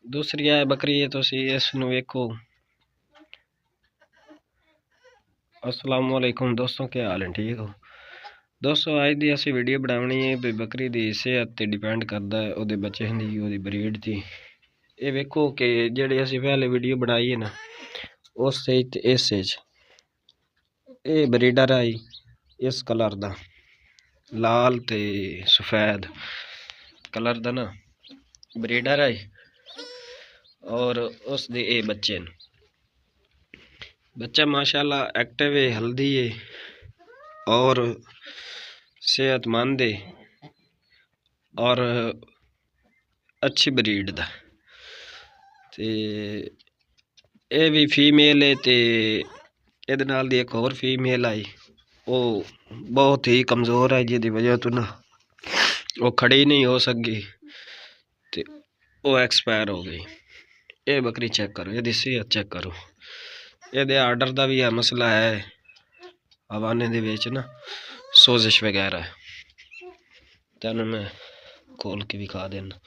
दूसरी है बकरी है तुसी इसनू वेखो। अस्सलाम वालेकुम दोस्तों, क्या हाल है? ठीक हो दोस्तों? अज दी असी वीडियो बनानी है भी बकरी दी सेहत ते डिपेंड करता है ओहदे बच्चे दी ओहदी ब्रीड दी। ये वेखो कि जेह्ड़ी असी पहले वीडियो बनाई है ना उस इस ब्रीडर आई इस कलर दा लाल ते सफेद कलर दा ना ब्रीडर आई और उस दे ये बच्चे न। बच्चा माशाल्लाह एक्टिव है, हेल्दी है और सेहतमंद है और अच्छी ब्रीड दा। ते ये भी फीमेल है ते इहदे नाल दी एक होर फीमेल आई वो बहुत ही कमज़ोर है जिहदी वजह तो ना वो खड़ी नहीं हो सकी ते वो एक्सपायर हो गई। ये बकरी चेक करो, ये सेहत चेक करो। ये आर्डर का भी है मसला है, हवाने दे विच ना सोजिश वगैरह है। तेन मैं खोल के विखा देना।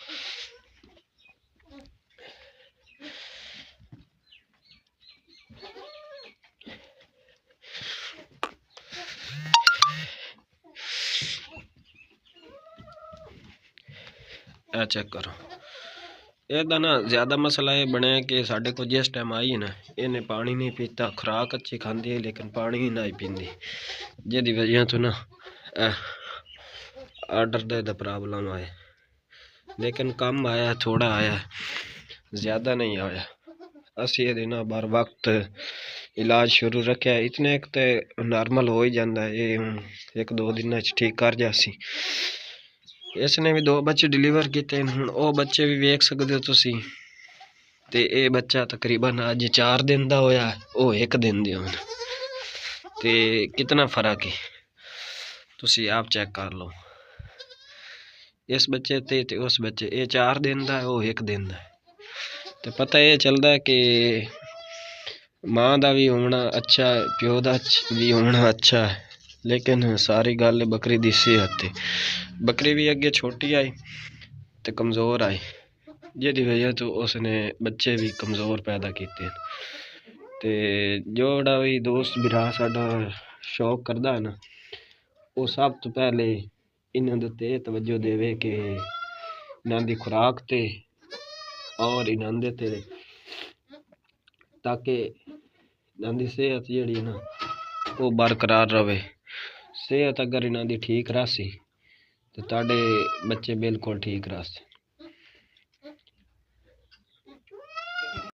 चेक करो। ਇਹਦਾ ना ज़्यादा मसला ये बने कि साढ़े को जिस टाइम आई है ना इन्हें पानी नहीं पीता, खुराक अच्छी खाती है लेकिन पानी ही नहीं पीती, जिहदी वजह तो ना आर्डर दा प्रॉब्लम आए। लेकिन कम आया, थोड़ा आया, ज़्यादा नहीं आया। असी ये ना बर वक्त इलाज शुरू रखे, इतने एक तो नॉर्मल हो ही जाता है, ये हूँ एक दो दिन ठीक कर जासी। इसने भी 2 बच्चे डिलीवर किए हूँ, वो बच्चे भी वेख सकते हो तुसी। ते ये बच्चा तकरीबन अज 4 दिन का होया, वो 1 दिन दे होन। ते कितना फर्क है तुसी आप चेक कर लो। इस बच्चे ते उस बच्चे, ये 4 दिन का है, वो 1 दिन का है। तो पता ये चलता है कि माँ का भी होना अच्छा है, प्यो का भी होना अच्छा है, लेकिन सारी गल बकरी दी सेहत है। बकरी भी अगे छोटी आई तो कमज़ोर आई, जिहदी वजह तो उसने बच्चे भी कमज़ोर पैदा किए। ते जोड़ा भी दोस्त बिरा साडा शौक करदा है ना वो सब तो पहले इन्हां दे ते तवज्जो देवे कि इन्हां दी खुराक ते और इन्हां दे ते, ताकि इन्हां दी सेहत जिहड़ी ना वो बरकरार रहे। सेहत अगर इन्हां दी ठीक रहसी तो तुहाडे बच्चे बिल्कुल ठीक रहसे।